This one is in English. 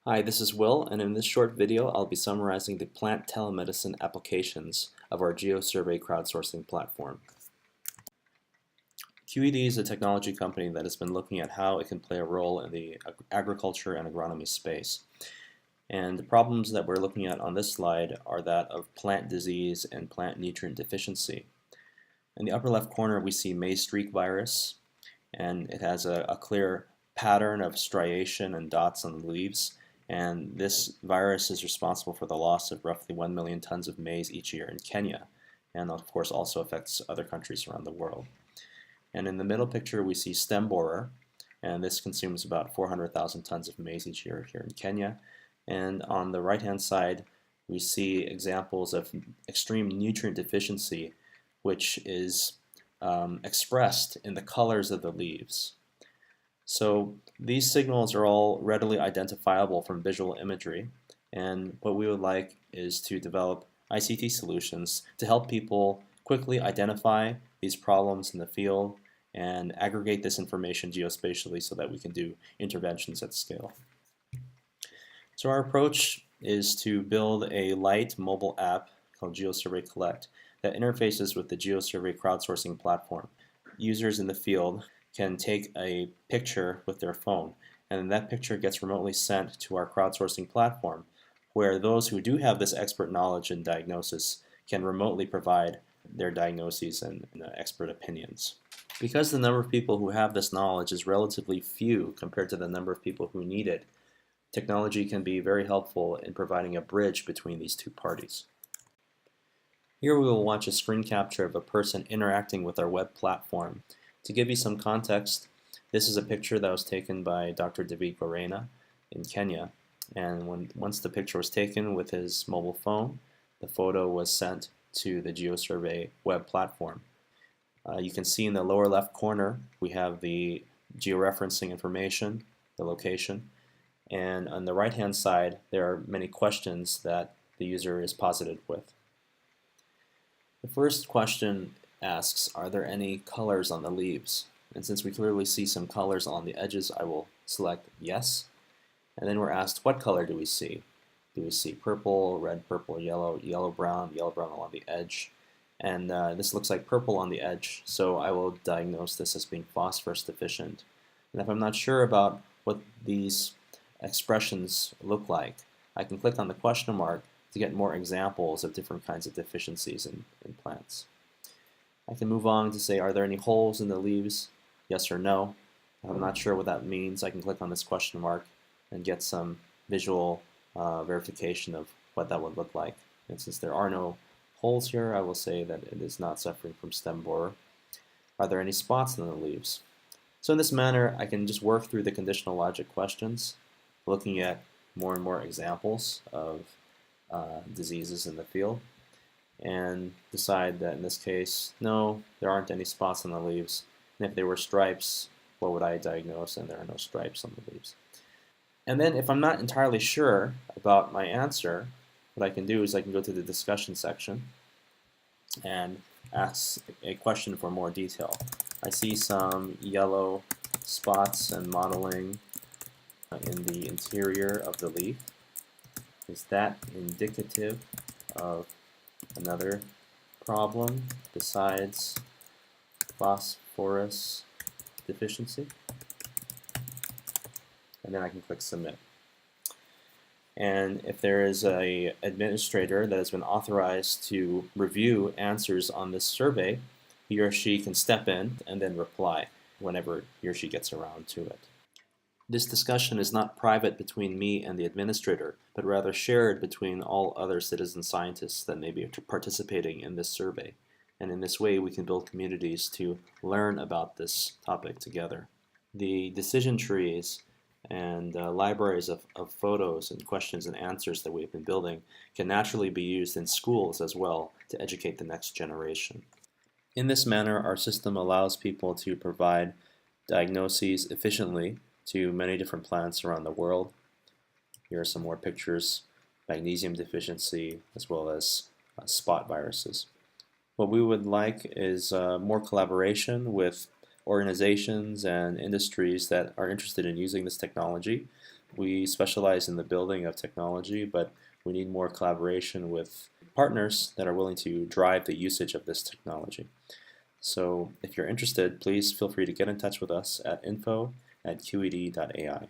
Hi, this is Will, and in this short video I'll be summarizing the plant telemedicine applications of our Geosurvey crowdsourcing platform. QED is a technology company that has been looking at how it can play a role in the agriculture and agronomy space. And the problems that we're looking at on this slide are that of plant disease and plant nutrient deficiency. In the upper left corner we see maize streak virus, and it has a clear pattern of striation and dots on the leaves. And this virus is responsible for the loss of roughly 1 million tons of maize each year in Kenya, and of course also affects other countries around the world. And in the middle picture we see stem borer, and this consumes about 400,000 tons of maize each year here in Kenya. And on the right hand side we see examples of extreme nutrient deficiency, which is expressed in the colors of the leaves. So these signals are all readily identifiable from visual imagery, and what we would like is to develop ICT solutions to help people quickly identify these problems in the field and aggregate this information geospatially so that we can do interventions at scale. So our approach is to build a light mobile app called Geosurvey Collect that interfaces with the Geosurvey crowdsourcing platform. Users in the field can take a picture with their phone, and then that picture gets remotely sent to our crowdsourcing platform, where those who do have this expert knowledge and diagnosis can remotely provide their diagnoses and expert opinions. Because the number of people who have this knowledge is relatively few compared to the number of people who need it, technology can be very helpful in providing a bridge between these two parties. Here we will watch a screen capture of a person interacting with our web platform. To give you some context, this is a picture that was taken by Dr. David Gorena in Kenya, and once the picture was taken with his mobile phone, the photo was sent to the Geosurvey web platform. You can see in the lower left corner we have the georeferencing information, the location, and on the right hand side there are many questions that the user is posited with. The first question asks, are there any colors on the leaves? And since we clearly see some colors on the edges, I will select yes. And then we're asked, what color do we see? Do we see purple, red, purple, yellow, yellow-brown along the edge? And this looks like purple on the edge, so I will diagnose this as being phosphorus deficient. And if I'm not sure about what these expressions look like, I can click on the question mark to get more examples of different kinds of deficiencies in plants. I can move on to say, are there any holes in the leaves? Yes or no. If I'm not sure what that means, I can click on this question mark and get some visual verification of what that would look like. And since there are no holes here, I will say that it is not suffering from stem borer. Are there any spots in the leaves? So in this manner, I can just work through the conditional logic questions, looking at more and more examples of diseases in the field, and decide that in this case, no, there aren't any spots on the leaves. And if there were stripes, what would I diagnose? And there are no stripes on the leaves. And then if I'm not entirely sure about my answer, what I can do is I can go to the discussion section and ask a question for more detail. I see some yellow spots and mottling in the interior of the leaf. Is that indicative of another problem besides phosphorus deficiency? And then I can click submit. And if there is an administrator that has been authorized to review answers on this survey, he or she can step in and then reply whenever he or she gets around to it. This discussion is not private between me and the administrator, but rather shared between all other citizen scientists that may be participating in this survey. And in this way, we can build communities to learn about this topic together. The decision trees and libraries of photos and questions and answers that we've been building can naturally be used in schools as well to educate the next generation. In this manner, our system allows people to provide diagnoses efficiently to many different plants around the world. Here are some more pictures: magnesium deficiency as well as spot viruses. What we would like is more collaboration with organizations and industries that are interested in using this technology, We specialize in the building of technology, but we need more collaboration with partners that are willing to drive the usage of this technology. So if you're interested, please feel free to get in touch with us at info@qed.ai.